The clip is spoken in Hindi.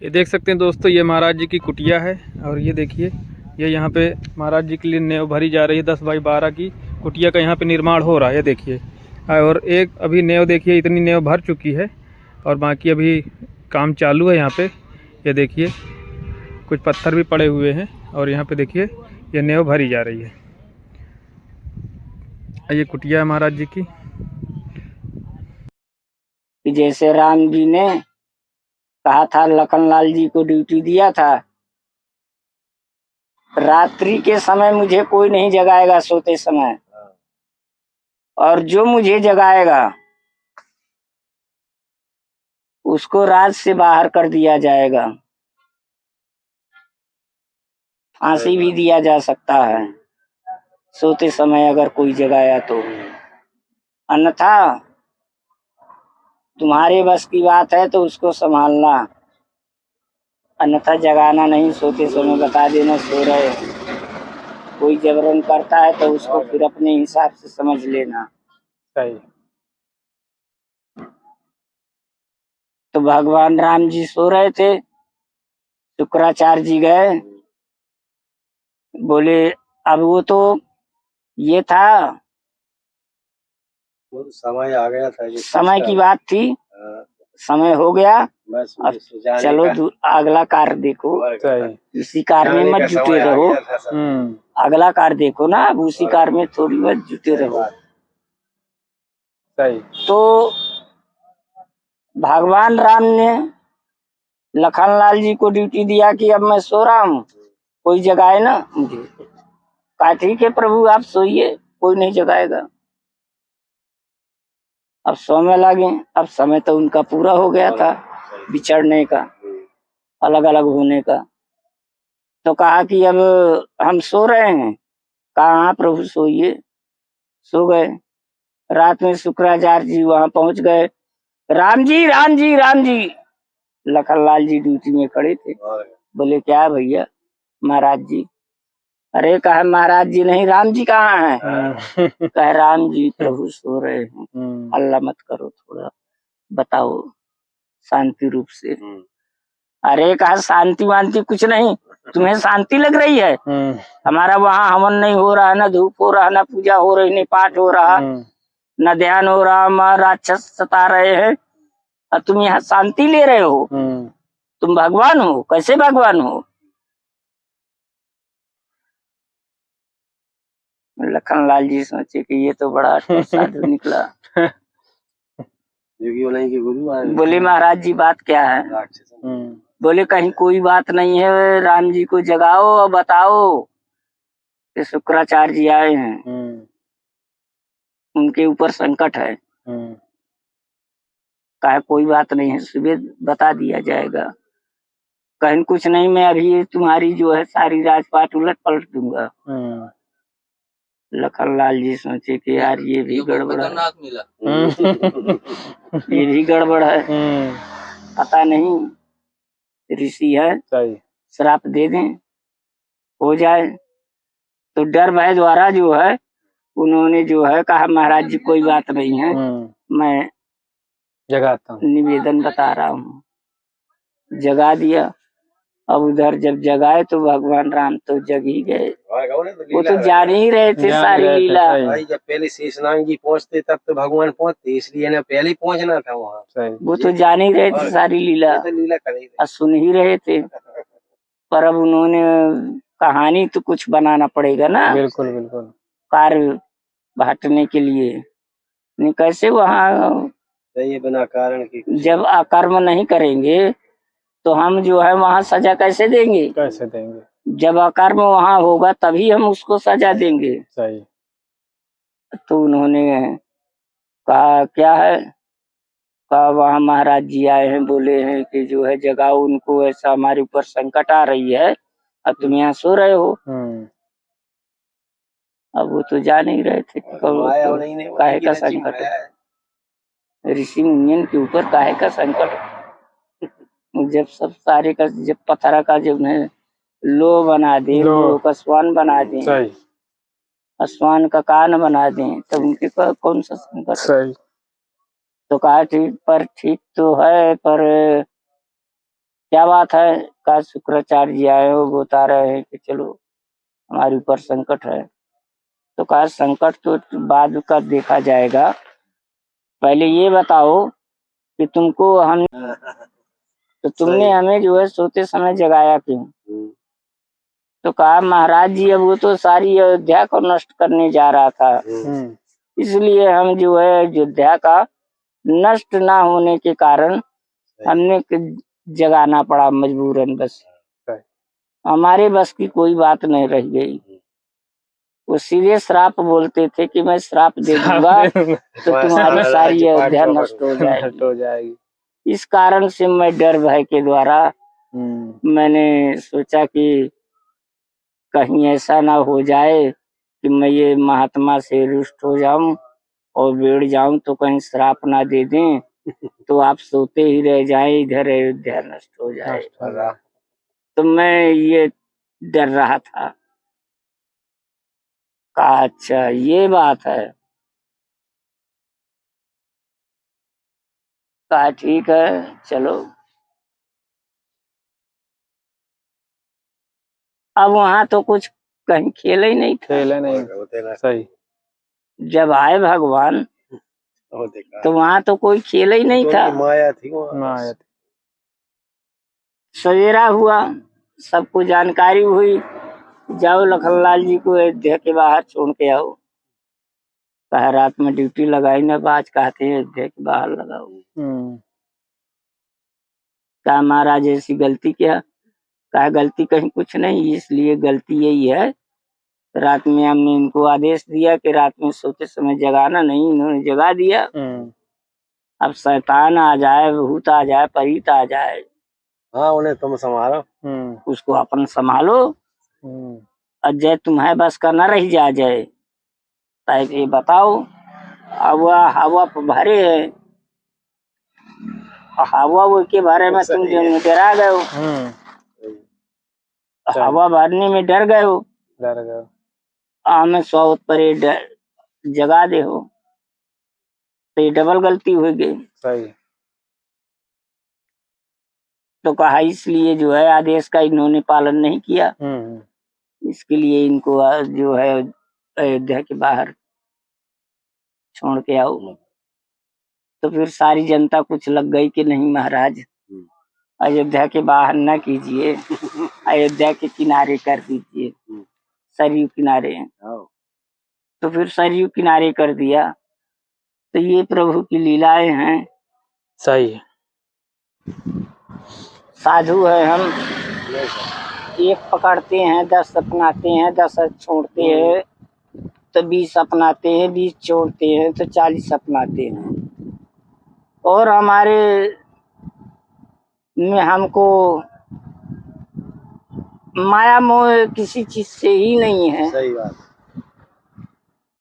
ये देख सकते हैं दोस्तों, ये महाराज जी की कुटिया है। और ये देखिए, ये यहाँ पे महाराज जी के लिए नेव भरी जा रही है। 10 बाई 12 की कुटिया का यहाँ पे निर्माण हो रहा है। ये देखिए, और एक अभी नेव देखिए, इतनी नेव भर चुकी है और बाकी अभी काम चालू है यहाँ पे। ये देखिए, कुछ पत्थर भी पड़े हुए हैं और यहाँ पे देखिए ये नेव भरी जा रही है। ये कुटिया है महाराज जी की। जैसे राम जी ने कहा था, लखनलाल जी को ड्यूटी दिया था, रात्रि के समय मुझे कोई नहीं जगाएगा सोते समय, और जो मुझे जगाएगा उसको राज से बाहर कर दिया जाएगा। फांसी भी दिया जा सकता है सोते समय अगर कोई जगाया तो, अन्यथा तुम्हारे बस की बात है तो उसको संभालना, अन्यथा जगाना नहीं। सोते समय बता देना सो रहे। कोई जबरन करता है तो उसको फिर अपने हिसाब से समझ लेना। सही। तो भगवान राम जी सो रहे थे, शुक्राचार्य जी गए, बोले अब वो तो ये था, समय आ गया था, समय की बात थी, समय हो गया, अब चलो अगला कार्य देखो। इसी कार्य में मत जुटे रहो, अगला कार्य देखो ना, अब उसी कार्य में थोड़ी मत जुटे रहो। सही। तो भगवान राम ने लखनलाल जी को ड्यूटी दिया कि अब मैं सो रहा हूँ, कोई जगाए ना मुझे। कहा ठीक है प्रभु, आप सोइए, कोई नहीं जगाएगा। अब सोने लगे। अब समय तो उनका पूरा हो गया था बिछड़ने का, अलग अलग होने का। तो कहा कि अब हम सो रहे हैं। कहा हाँ प्रभु सोइए। सो गए। रात में शुक्राचार्य जी वहां पहुंच गए। राम जी राम जी राम जी। लखनलाल जी ड्यूटी में खड़े थे। बोले क्या भैया? महाराज जी। अरे कहा महाराज जी नहीं, राम जी कहाँ हैं? कहे राम जी प्रभु सो रहे हैं, हल्ला मत करो, थोड़ा बताओ शांति रूप से। अरे कहा शांति वांति कुछ नहीं, तुम्हें शांति लग रही है? हमारा वहाँ हवन नहीं हो रहा, ना धूप हो रहा, ना पूजा हो रही, नहीं पाठ हो रहा, ना ध्यान हो रहा, माँ राक्षस सता रहे हैं, और तुम यहाँ शांति ले रहे हो? तुम भगवान हो? कैसे भगवान हो? लखनलाल जी सोचे कि ये तो बड़ा साधु निकला। बोले महाराज जी बात क्या है? बोले कहीं कोई बात नहीं है, राम जी को जगाओ और बताओ कि शुक्राचार्य जी आए हैं, उनके ऊपर संकट है। कहा कोई बात नहीं है, सुबह बता दिया जाएगा। कहीं कुछ नहीं, मैं अभी तुम्हारी जो है सारी राजपाट उलट पलट दूंगा। लखनलाल जी सोचे कि यार ये भी गड़बड़ है, ये भी गड़बड़ है, पता नहीं ऋषि है, श्राप दे दें, हो जाए। तो डर भय द्वारा जो है उन्होंने जो है कहा महाराज जी कोई बात नहीं है, मैं जगाता हूँ, निवेदन बता रहा हूँ। जगा दिया। अब उधर जब जगाए तो भगवान राम तो जग ही गए। वो तो जान ही रहे थे सारी लीला। भाई जब पहले शेषनाग जी पहुँचते तब तो भगवान पहुँचते, इसलिए ना पहले ही पहुँचना था वहाँ। वो तो जान ही रहे थे सारी लीला, और सुन ही रहे थे। पर अब उन्होंने कहानी तो कुछ बनाना पड़ेगा ना। बिल्कुल बिल्कुल। कार्य बांटने के लिए नहीं, कैसे वहाँ ये बिना कारण की जब अकर्म नहीं करेंगे तो हम जो है वहाँ सजा कैसे देंगे? कैसे देंगे? जब जब अकर्म वहाँ होगा तभी हम उसको सजा देंगे। सही। तो उन्होंने कहा क्या है? कहा वहाँ महाराज जी आए हैं, बोले हैं कि जो है जगाओ उनको, ऐसा हमारे ऊपर संकट आ रही है और तुम यहाँ सो रहे हो। अब वो तो जान ही रहे थे काहे का संकट है, ऋषि मुनियन के ऊपर काहे का संकट। जब सब सारे का, जब पत्थर का जब लो बना दे, लो का स्वान बना दे, स्वान का कान बना दे, तो उनके कौन सा संकट? सही। तो कहा ठीक, पर ठीक तो है, पर क्या बात है? का शुक्राचार्य जी आए हो, बता रहे हैं कि चलो हमारे ऊपर संकट है। तो कहा संकट तो बाद का देखा जाएगा, पहले ये बताओ कि तुमको हम तो तुमने हमें जो है सोते समय जगाया क्यों? तो कहा महाराज जी अब वो तो सारी अयोध्या को नष्ट करने जा रहा था, इसलिए हम जो है अयोध्या का नष्ट ना होने के कारण हमने जगाना पड़ा मजबूरन, बस हमारे बस की कोई बात नहीं रह गई। वो सीधे श्राप बोलते थे कि मैं श्राप दे दूंगा तो तुम्हारी सारी अयोध्या नष्ट हो जाएगी। इस कारण से मैं डर भय के द्वारा मैंने सोचा कि कहीं ऐसा ना हो जाए कि मैं ये महात्मा से रुष्ट हो जाऊं और बिगड़ जाऊं, तो कहीं श्राप ना दे दें तो आप सोते ही रह जाएं, इधर अयोध्या नष्ट हो जाए। तो मैं ये डर रहा था। कहा अच्छा ये बात है। कहा ठीक है चलो। अब वहां तो कुछ कहीं खेल ही नहीं था। खेले नहीं, सही। जब आए भगवान तो वहां तो कोई खेल ही नहीं था, माया थी। माया थी। सवेरा हुआ, सबको जानकारी हुई, जाओ लखनलाल जी को अयोध्या के बाहर छोड़ के आओ। कहा रात में ड्यूटी लगाई ना, आज कहते हैं अयोध्या के बाहर लगाओ। कहा महाराज ऐसी गलती क्या? कहा गलती कहीं कुछ नहीं, इसलिए गलती यही है रात में हमने इनको आदेश दिया कि रात में सोते समय जगाना नहीं, इन्होंने जगा दिया। अब शैतान आ जाए, भूत आ जाए, परीत आ जाए, हाँ उन्हें तुम संभालो, उसको अपन संभालो। अजय तुम्हें बस का न रह जा जाए। ये बताओ हवा भरे है, हवा वो के बारे में तुम डरा गए हो, हवा भरने में डर गए हो, हमें 100 परे जगा दे हो, तो ये डबल गलती हो गई। सही। तो कहा इसलिए जो है आदेश का इन्होंने पालन नहीं किया, इसके लिए इनको जो है अयोध्या के बाहर छोड़ के आओ। तो फिर सारी जनता कुछ लग गई कि नहीं महाराज अयोध्या के बाहर न कीजिए, अयोध्या के किनारे कर दीजिए, सरयू किनारे। तो फिर सरयू किनारे कर दिया। तो ये प्रभु की लीलाएं हैं। सही। साधु है हम, एक पकड़ते हैं 10 अपनाते हैं, 10 छोड़ते हैं तो 20 अपनाते हैं, 20 छोड़ते हैं तो 40 अपनाते हैं। और हमारे में हमको माया मोह किसी चीज से ही नहीं है। सही बात।